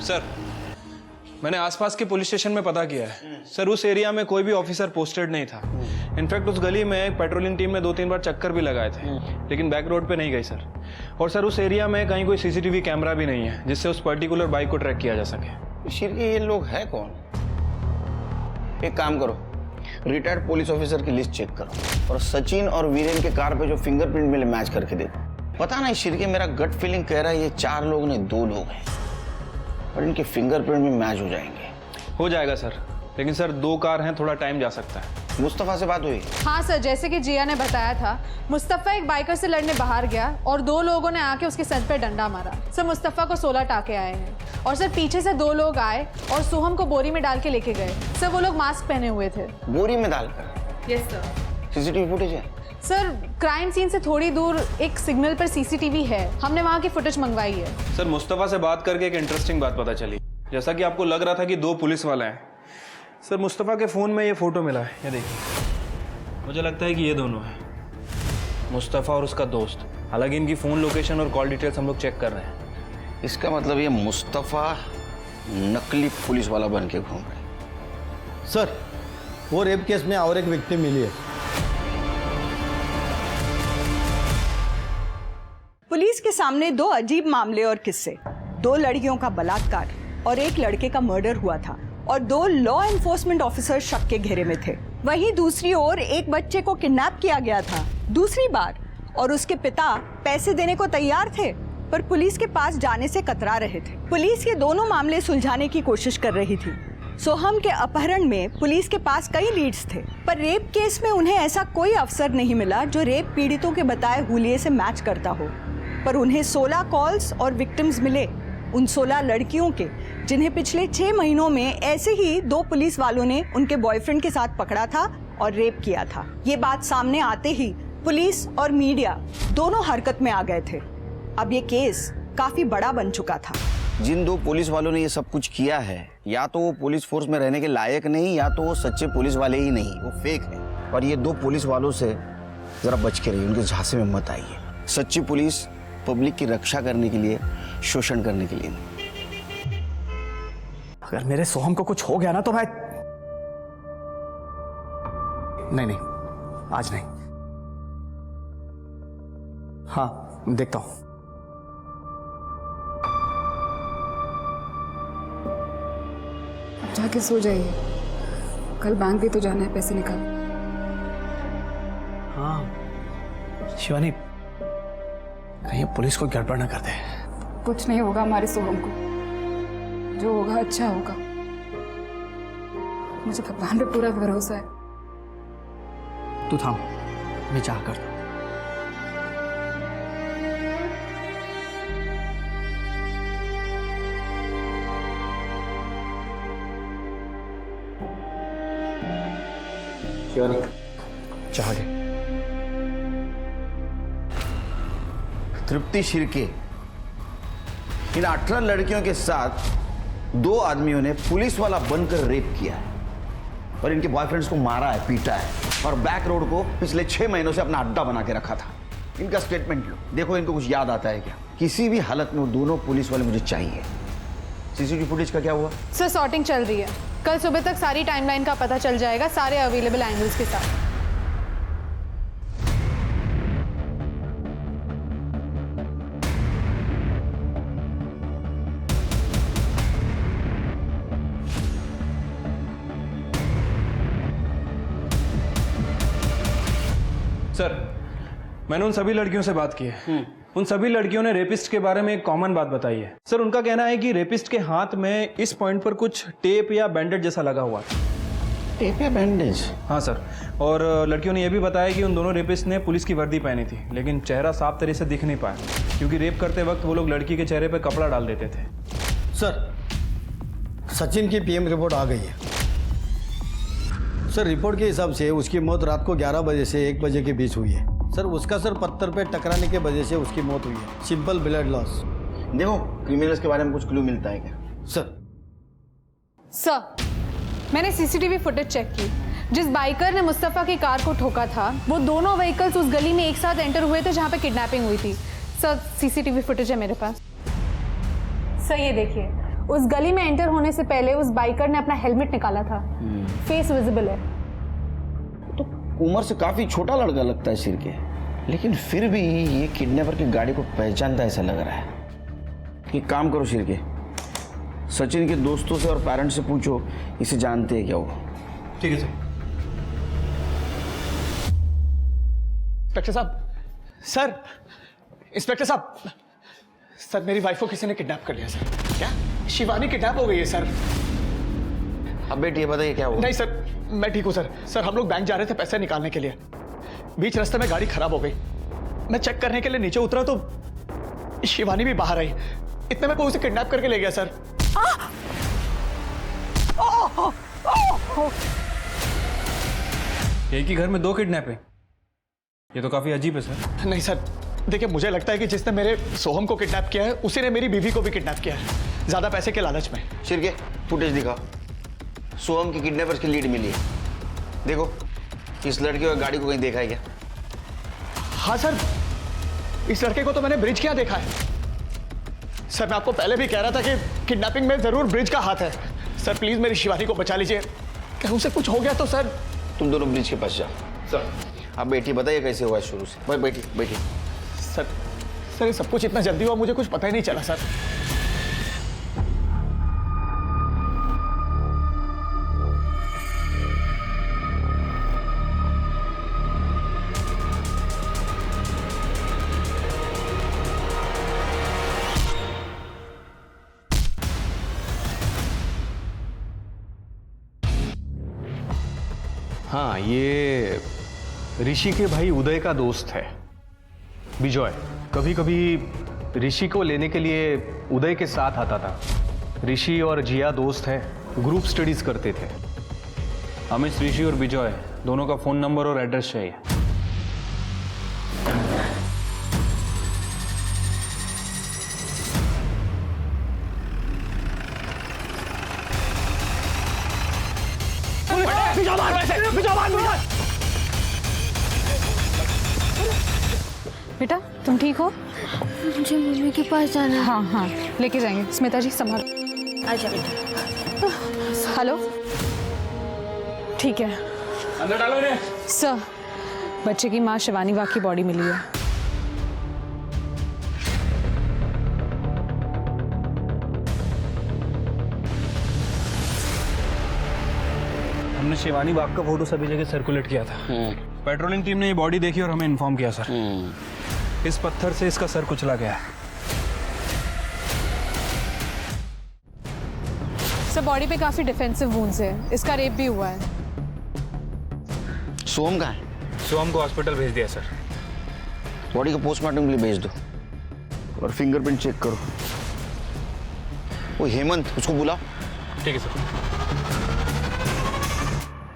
सर मैंने आसपास के पुलिस स्टेशन में पता किया है सर, उस एरिया में कोई भी ऑफिसर पोस्टेड नहीं था। इनफैक्ट उस गली में एक पेट्रोलिंग टीम ने 2-3 बार चक्कर भी लगाए थे, लेकिन बैक रोड पे नहीं गई सर। और सर उस एरिया में कहीं कोई सीसीटीवी कैमरा भी नहीं है जिससे उस पर्टिकुलर बाइक को ट्रैक किया जा सके। शिरके ये लोग है कौन? एक काम करो, रिटायर्ड पुलिस ऑफिसर की लिस्ट चेक करो और सचिन और वीरेन के कार पे जो फिंगरप्रिंट मिले मैच करके देखो। पता नहीं शिरके, मेरा गट फीलिंग कह रहा है ये 4 लोग नहीं 2 लोग हैं और इनके फिंगरप्रिंट में मैच हो जाएंगे। हो जाएगा सर, लेकिन सर 2 कार हैं, थोड़ा टाइम जा सकता है। मुस्तफा से बात हुई? हाँ सर, जैसे कि जिया ने बताया था, मुस्तफा एक बाइकर से लड़ने बाहर गया और 2 लोगों ने आके उसके सर पे डंडा मारा। सर मुस्तफा को 16 टाके आए हैं और सर पीछे से 2 लोग आए और सोहम को बोरी में डाल के लेके गए। सर वो लोग मास्क पहने हुए थे। बोरी में डालकर? Yes sir. सीसीटीवी फुटेज है? सर क्राइम सीन से थोड़ी दूर एक सिग्नल पर सीसीटीवी है, हमने वहाँ की फुटेज मंगवाई है। सर मुस्तफा से बात करके एक इंटरेस्टिंग बात पता चली। जैसा कि आपको लग रहा था कि 2 पुलिस वाले हैं, सर मुस्तफा के फ़ोन में ये फ़ोटो मिला है, ये देखिए। मुझे लगता है कि ये दोनों हैं, मुस्तफा और उसका दोस्त। हालांकि इनकी फ़ोन लोकेशन और कॉल डिटेल्स हम लोग चेक कर रहे हैं। इसका मतलब ये मुस्तफा नकली पुलिस वाला बन के घूम रहा है। सर वो रेप केस में और एक विक्टिम मिली है। पुलिस के सामने 2 अजीब मामले और किस्से। 2 लड़कियों का बलात्कार और एक लड़के का मर्डर हुआ था और 2 लॉ एनफोर्समेंट ऑफिसर शक के घेरे में थे। वहीं दूसरी ओर एक बच्चे को किडनैप किया गया था दूसरी बार और उसके पिता पैसे देने को तैयार थे पर पुलिस के पास जाने से कतरा रहे थे। पुलिस ये दोनों मामले सुलझाने की कोशिश कर रही थी। सोहम के अपहरण में पुलिस के पास कई लीड्स थे पर रेप केस में उन्हें ऐसा कोई अफसर नहीं मिला जो रेप पीड़ितों के बताए हुलिये से मैच करता हो। पर उन्हें 16 कॉल्स और विक्टिम्स मिले, उन 16 लड़कियों के जिन्हें पिछले 6 महीनों में ऐसे ही 2 पुलिस वालों ने उनके बॉयफ्रेंड के साथ पकड़ा था और रेप किया था। ये बात सामने आते ही पुलिस और मीडिया दोनों हरकत में आ गए थे। अब ये केस काफी बड़ा बन चुका था। जिन 2 पुलिस वालों ने ये सब कुछ किया है, या तो वो पुलिस फोर्स में रहने के लायक नहीं, या तो वो सच्चे पुलिस वाले ही नहीं, वो फेक है। और ये 2 पुलिस वालों से जरा बच के रहिए, उनके झांसे में मत आइए। सच्ची पुलिस पब्लिक की रक्षा करने के लिए, शोषण करने के लिए नहीं। अगर मेरे सोहम को कुछ हो गया ना तो मैं नहीं, आज नहीं। हाँ देखता हूं। जाके सो जाइए, कल बैंक भी तो जाना है पैसे निकाल। हाँ शिवानी, कहीं पुलिस को गड़बड़ ना कर दे। कुछ नहीं होगा हमारे सोहम को, जो होगा अच्छा होगा। मुझे भगवान पे पूरा भरोसा है। तू थाम, मैं चाह कर दूं। शिवानी चाह दे। तृप्ति शिर्के, इन 18 लड़कियों के साथ 2 आदमियों ने पुलिस वाला बनकर रेप किया है और इनके बॉयफ्रेंड्स को मारा है, पीटा है और बैक रोड को पिछले 6 महीनों से अपना अड्डा बना के रखा था। इनका स्टेटमेंट लो, देखो इनको कुछ याद आता है क्या। किसी भी हालत में वो दोनों पुलिस वाले मुझे चाहिए। सीसीटीवी फुटेज का क्या हुआ? सर सॉर्टिंग चल रही है, कल सुबह तक सारी टाइमलाइन का पता चल जाएगा, सारे अवेलेबल एंगल्स के साथ। मैंने उन सभी लड़कियों से बात की है। उन सभी लड़कियों ने रेपिस्ट के बारे में एक कॉमन बात बताई है। सर, उनका कहना है कि रेपिस्ट के हाथ में इस पॉइंट पर कुछ टेप या बैंडेज जैसा लगा हुआ था। टेप या बैंडेज? हाँ सर, और लड़कियों ने यह भी बताया कि उन दोनों रेपिस्ट ने पुलिस की वर्दी पहनी थी, लेकिन चेहरा साफ तरह से दिख नहीं पाया क्योंकि रेप करते वक्त वो लोग लड़की के चेहरे पर कपड़ा डाल देते थे। सर, सचिन की पीएम रिपोर्ट आ गई है। सर, रिपोर्ट के हिसाब से उसकी मौत रात को 11 बजे से 1 बजे के बीच हुई है। सर, उसका सर पत्थर पे टकराने के वजह से उसकी मौत हुई है। Simple blood loss. देखो, क्रिमिनल्स के बारे में कुछ क्लू मिलता है क्या? सर, मैंने सीसीटीवी फुटेज चेक की। जिस बाइकर ने मुस्तफ़ा की कार को ठोका था, वो दोनों व्हीकल्स उस गली में एक साथ एंटर हुए थे जहां पे किडनैपिंग हुई थी। सर, सीसीटीवी फुटेज है मेरे पास। सर, ये देखिए, उस गली में एंटर होने से पहले उस बाइकर ने अपना हेलमेट निकाला था। फेस विजिबल है। तो उम्र से काफी छोटा लड़का लगता है सिर के, लेकिन फिर भी ये किडनैपर की गाड़ी को पहचानता ऐसा लग रहा है। कि काम करो सिर के, सचिन के दोस्तों से और पेरेंट्स से पूछो इसे जानते हैं क्या वो। ठीक है सर। इंस्पेक्टर साहब, सर, इंस्पेक्टर साहब, सर, मेरी वाइफ को किसी ने किडनैप कर लिया सर। क्या? शिवानी किडनैप हो गई है सर। अब बेटी ये बताइए क्या हुआ? नहीं सर, मैं ठीक हूँ सर। सर, हम लोग बैंक जा रहे थे पैसे निकालने के लिए। बीच रास्ते में गाड़ी खराब हो गई। मैं चेक करने के लिए नीचे उतरा तो शिवानी भी बाहर आई। इतने में कोई उसे किडनैप करके ले गया सर। एक ही घर में 2 किडनैपिंग, ये तो काफी अजीब है सर। नहीं सर, देखिए, मुझे लगता है कि जिसने मेरे सोहम को किडनैप किया है उसी ने मेरी बीवी को भी किडनैप किया है, ज्यादा पैसे के लालच में। शिरके, फुटेज दिखाओ। सोहम की किडनैपर्स की लीड मिली है। देखो, इस लड़के और गाड़ी को कहीं देखा है क्या? हाँ सर, इस लड़के को तो मैंने ब्रिज क्या देखा है। सर, मैं आपको पहले भी कह रहा था कि किडनैपिंग में जरूर ब्रिज का हाथ है। सर, प्लीज मेरी शिवानी को बचा लीजिए। कहीं उसे कुछ हो गया तो सर। तुम दोनों ब्रिज के पास जाओ। सर, आप बेटी बताइए कैसे हुआ शुरू से। भाई बेटी, बेटी। सर, सर, ये सब कुछ इतना जल्दी हुआ, मुझे कुछ पता ही नहीं चला सर। हाँ, ये ऋषि के भाई उदय का दोस्त है विजय। कभी कभी ऋषि को लेने के लिए उदय के साथ आता था। ऋषि और जिया दोस्त हैं, ग्रुप स्टडीज करते थे। अमित, ऋषि और विजय दोनों का फोन नंबर और एड्रेस चाहिए। बेटा, तुम ठीक हो? मुझे मम्मी के पास जाना है। हाँ हाँ, लेके जाएंगे। स्मिता जी, संभाल। आजा बेटा। हेलो, ठीक है। अंदर डालो इन्हें। सर, बच्चे की माँ शिवानी वाघ की बॉडी मिली है। हमने शिवानी बाग का फोटो सभी जगह सर्कुलेट किया था। पेट्रोलिंग टीम ने ये बॉडी देखी और हमें इन्फॉर्म किया सर। इस पत्थर से इसका सर कुचला गया है। सर, बॉडी पे काफी डिफेंसिव वुंड्स है। इसका रेप भी हुआ है। सोहम कहाँ है? सोहम को हॉस्पिटल भेज दिया सर। बॉडी को पोस्टमार्टम के लिए भेज दो और फिंगरप्रिंट चेक करो। वो हेमंत, उसको बुलाओ। ठीक है सर।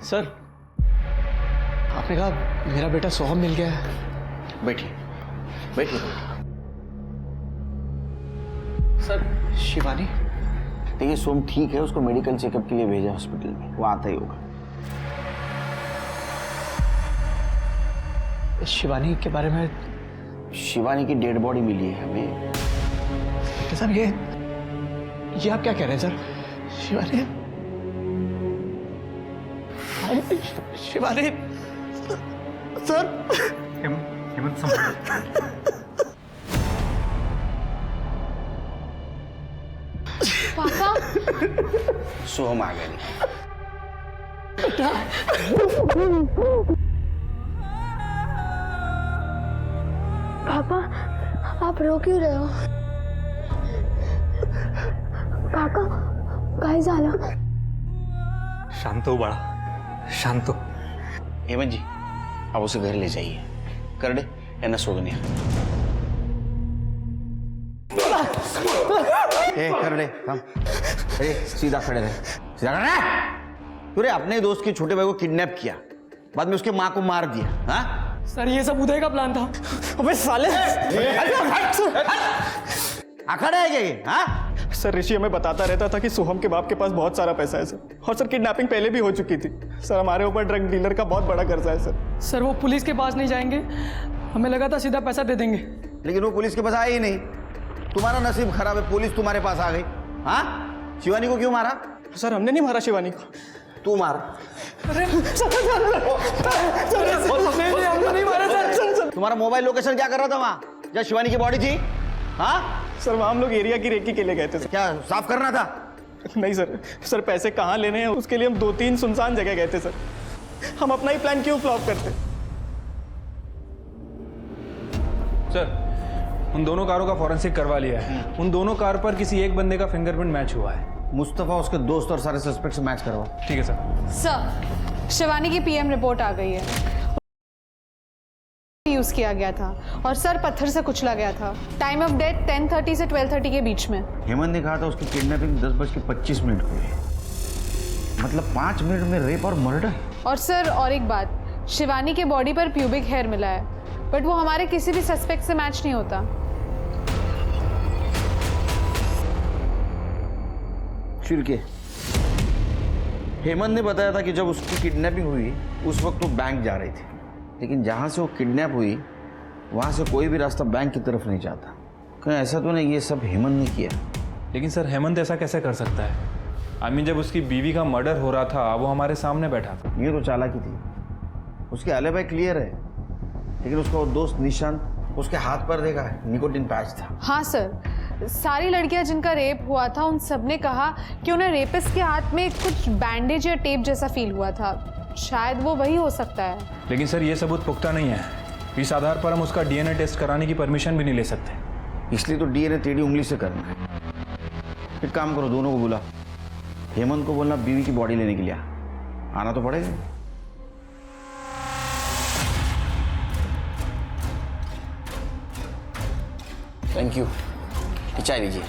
सर, आपने कहा मेरा बेटा सोहम मिल गया है। बैठिए, बैठिए। सर, शिवानी? देखिए, सोहम ठीक है, उसको मेडिकल चेकअप के लिए भेजा हॉस्पिटल में, वो आता ही होगा। शिवानी के बारे में? शिवानी की डेड बॉडी मिली है हमें। साहब, ये आप क्या कह रहे हैं सर? शिवानी, शिवानी सर। हेमंत, संभालो। पापा, सोहम आ गया। पापा आप रो क्यों रहे हो? काका काय झालं? शांत हो बाळा, शांत हो. हेमंत जी, आप उसे घर ले जाइए. करडे यांना सोडून या. करडे हम सीधा खड़े रहे. सीधा खड़े रहे. तूने अपने दोस्त के छोटे भाई को किडनैप किया, बाद में उसके माँ को मार दिया. हाँ सर ये सब उदय का प्लान था. अबे साले अखड़ा है क्या ये? हाँ सर ऋषि हमें बताता रहता था कि सोहम के बाप के पास बहुत सारा पैसा है सर, और सर किडनैपिंग पहले भी हो चुकी थी. सर हमारे ऊपर ड्रग डीलर का बहुत बड़ा कर्जा है सर. सर वो पुलिस के पास नहीं जाएंगे, हमें लगा था सीधा पैसा दे देंगे. लेकिन वो पुलिस के पास आया ही नहीं. तुम्हारा नसीब खराब है, पुलिस तुम्हारे पास आ गई. हाँ शिवानी को क्यों मारा? सर हमने नहीं मारा शिवानी को. तू मार. नहीं मारा सर. तुम्हारा मोबाइल लोकेशन क्या कर रहा था वहाँ जहाँ शिवानी की बॉडी थी? हाँ सर वहाँ हम लोग एरिया की रेकी के लिए गए थे सर. क्या साफ करना था? नहीं सर, सर पैसे कहाँ लेने हैं उसके लिए हम 2-3 सुनसान जगह गए थे सर. हम अपना ही प्लान क्यों फ्लॉप करते? सर उन दोनों कारों का फॉरेंसिक करवा लिया है. उन दोनों कार पर किसी एक बंदे का फिंगरप्रिंट मैच हुआ है. मुस्तफा उसके दोस्त और सारे सस्पेक्ट से मैच करवा. ठीक है सर. सर शिवानी की पीएम रिपोर्ट आ गई है. यूज किया गया था और सर पत्थर से कुचला गया था. टाइम ऑफ डेथ 10:30 से 12:30 के बीच में. हेमंत ने कहा था उसकी किडनैपिंग 10:25 को हुई. मतलब 5 मिनट में रेप और मर्डर. और सर और एक बात, शिवानी के बॉडी पर प्यूबिक हेयर मिला है, बट वो हमारे किसी भी सस्पेक्ट से मैच नहीं होता. शिरके हेमंत ने बताया था कि जब उसकी किडनैपिंग हुई उस वक्त वो बैंक जा रही थी, लेकिन जहां से वो किडनैप हुई वहां से कोई भी रास्ता बैंक की तरफ नहीं जाता. कहीं ऐसा तो नहीं ये सब हेमंत ने किया? लेकिन सर हेमंत ऐसा कैसे कर सकता है? आमीन जब उसकी बीवी का मर्डर हो रहा था वो हमारे सामने बैठा था. ये तो चालाकी थी. उसके एलिबाई क्लियर है, लेकिन उसका वो दोस्त निशांत उसके हाथ पर देखा है निकोटिन पैच था. हाँ सर, सारी लड़कियां जिनका रेप हुआ था उन सब ने कहा कि उन्हें रेपिस्ट के हाथ में कुछ बैंडेज या टेप जैसा फील हुआ था. शायद वो वही हो सकता है. लेकिन सर ये सबूत पुख्ता नहीं है. इस आधार पर हम उसका डीएनए टेस्ट कराने की परमिशन भी नहीं ले सकते. इसलिए तो डीएनए टेढ़ी उंगली से करना है. एक काम करो, दोनों को बुला. हेमंत को बोलना बीवी की बॉडी लेने के लिए आना तो पड़ेगा. Thank you. चाय लीजिए.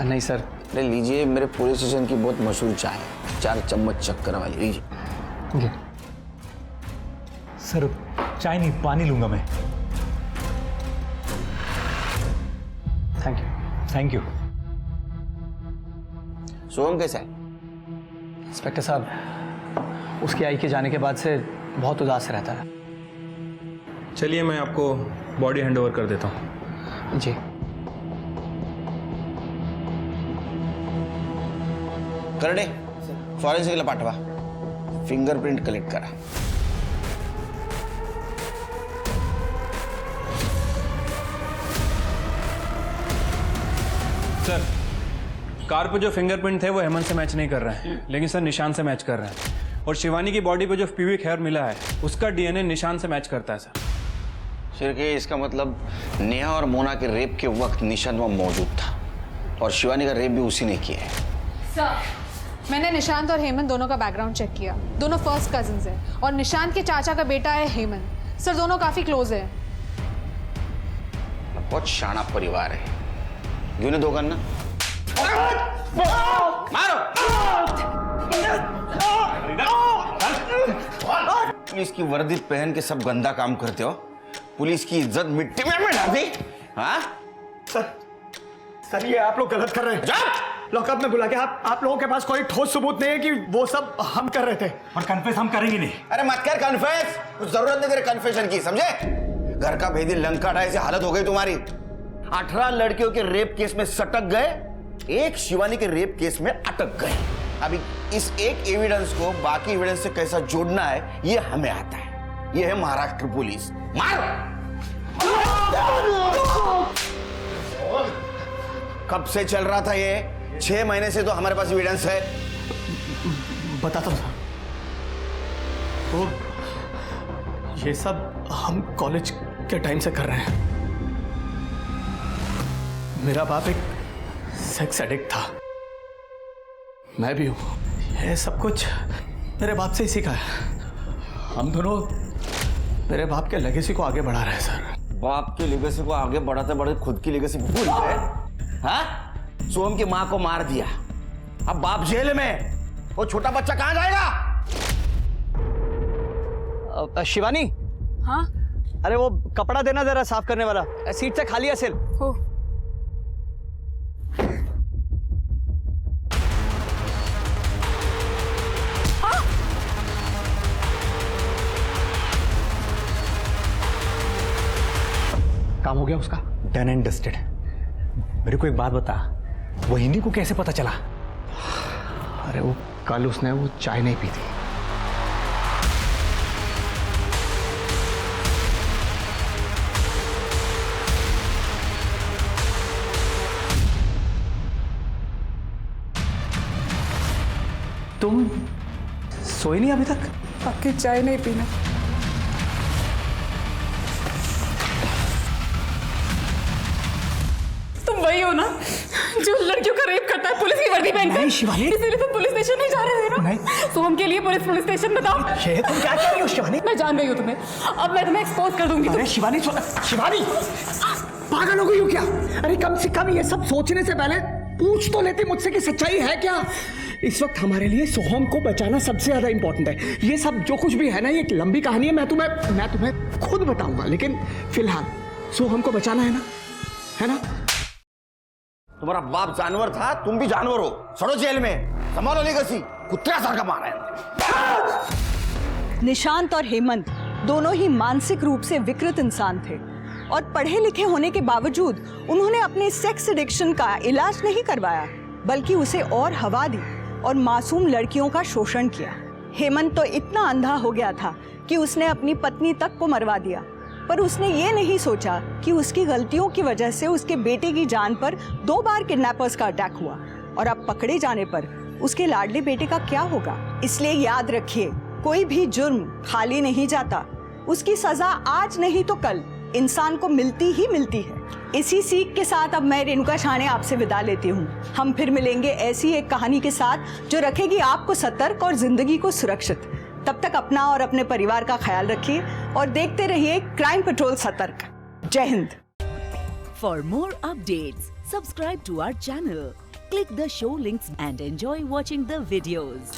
नहीं सर. ले लीजिए, मेरे पुलिस स्टेशन की बहुत मशहूर चाय है, 4 चम्मच चक्कर वाली. लीजिए. सर चाय नहीं पानी लूंगा मैं. Thank you. Thank you. Soham कैसा है? इंस्पेक्टर साहब उसकी आई के जाने के बाद से बहुत उदास रहता है. चलिए मैं आपको बॉडी हैंड ओवर कर देता हूँ. जी. करडे फॉरेन्सिकला पाठवा. फिंगरप्रिंट कलेक्ट करा. सर कार पे जो फिंगरप्रिंट थे वो हेमंत से मैच नहीं कर रहे हैं, लेकिन सर निशान से मैच कर रहे हैं. और शिवानी की बॉडी पे जो प्यूबिक हेयर मिला है उसका डीएनए निशान से मैच करता है सर. शिरके इसका मतलब नेहा और मोना के रेप के वक्त निशांत वहाँ मौजूद था और शिवानी का रेप भी उसी ने किया है. सर मैंने निशांत और हेमंत दोनों का बैकग्राउंड चेक किया. दोनों फर्स्ट कजिन्स हैं और निशांत के चाचा का बेटा है हेमंत. सर दोनों काफी क्लोज है. बहुत शाना परिवार है. क्यों नहीं दोगन ना? मारो. पुलिस की वर्दी पहन के सब गंदा काम करते हो. पुलिस की इज्जत मिट्टी में डाल दी. हाँ सर ये आप लोग गलत कर रहे हैं. लॉकअप में बुला के आप लोगों के पास कोई ठोस सबूत नहीं है कि वो सब हम कर रहे थे. और कन्फेस हम करेंगे नहीं. अरे मत कर कन्फेस. कुछ जरूरत नहीं तेरे कन्फेशन की, समझे? घर का भेदी लंका ढाई से हालत हो गई तुम्हारी. 18 लड़कियों के रेप केस में सटक गए, एक शिवानी के रेप केस में अटक गए. अभी इस एक एविडेंस को बाकी एविडेंस से कैसा जोड़ना है ये हमें आता है. ये है महाराष्ट्र पुलिस. मारो. कब से चल रहा था ये? 6 महीने से तो हमारे पास एविडेंस है. बताता हूँ. वो ये सब हम कॉलेज के टाइम से कर रहे हैं. मेरा बाप एक सेक्स एडिक्ट था, मैं भी हूं। ये सब कुछ मेरे बाप से ही सीखा है। हम दोनों मेरे बाप के लेगेसी को आगे बढ़ा रहे हैं सर। बाप की लेगेसी को आगे बढ़ाते बढ़ाते खुद की लेगेसी भूल गए। हाँ, सोहम की माँ को मार दिया, अब बाप जेल में, वो छोटा बच्चा कहाँ जाएगा? शिवानी। हाँ अरे वो कपड़ा देना जरा साफ करने वाला, सीट से खाली है सिल। हो काम हो गया उसका। Done and dusted. मेरे को एक बात बता, वो हिंदी को कैसे पता चला? अरे वो कल उसने वो चाय नहीं पी थी। तुम सोई नहीं अभी तक? आपकी चाय नहीं पीना। तुम वही हो ना जो लड़कियों का रेप करता है पुलिस की वर्दी पहनकर? नहीं शिवानी, इसीलिए तुम पुलिस स्टेशन नहीं जा रहे थे ना? नहीं। सोहम के लिए पुलिस स्टेशन बताओ। ये तुम क्या कर रही हो शिवानी? मैं जान गई हूँ तुम्हें, अब मैं तुम्हें एक्सपोज कर दूंगी। अरे शिवानी शिवानी, पागल हो गई हो क्या? अरे कम से कम ये सब सोचने से पहले पूछ तो लेती मुझसे कि सच्चाई है क्या। इस वक्त हमारे लिए सोहम को बचाना सबसे ज्यादा इंपॉर्टेंट है। ये सब जो कुछ भी है ना, ये एक लंबी कहानी है, मैं तुम्हें खुद बताऊंगा, लेकिन फिलहाल सोहम को बचाना है ना? तुम्हारा बाप जानवर था, तुम भी जानवर हो, सड़ो जेल में, संभालो लेगेसी, कुत्ता सारखा मारा है। निशांत और हेमंत दोनों ही मानसिक रूप से विकृत इंसान थे और पढ़े लिखे होने के बावजूद उन्होंने अपने सेक्स एडिक्शन का इलाज नहीं करवाया, बल्कि उसे और हवा दी और मासूम लड़कियों का शोषण किया। हेमंत तो इतना अंधा हो गया था कि उसने अपनी पत्नी तक को मरवा दिया, पर उसने ये नहीं सोचा कि उसकी गलतियों की वजह से उसके बेटे की जान पर 2 बार किडनैपर्स का अटैक हुआ और अब पकड़े जाने पर उसके लाडले बेटे का क्या होगा। इसलिए याद रखिए, कोई भी जुर्म खाली नहीं जाता, उसकी सजा आज नहीं तो कल इंसान को मिलती ही मिलती है। इसी सीख के साथ अब मैं रेणुका शाहने आपसे विदा लेती हूँ। हम फिर मिलेंगे ऐसी एक कहानी के साथ जो रखेगी आपको सतर्क और जिंदगी को सुरक्षित। तब तक अपना और अपने परिवार का ख्याल रखिए और देखते रहिए क्राइम पेट्रोल सतर्क। जय हिंद। For more updates subscribe to our channel, click the show links and enjoy watching the videos.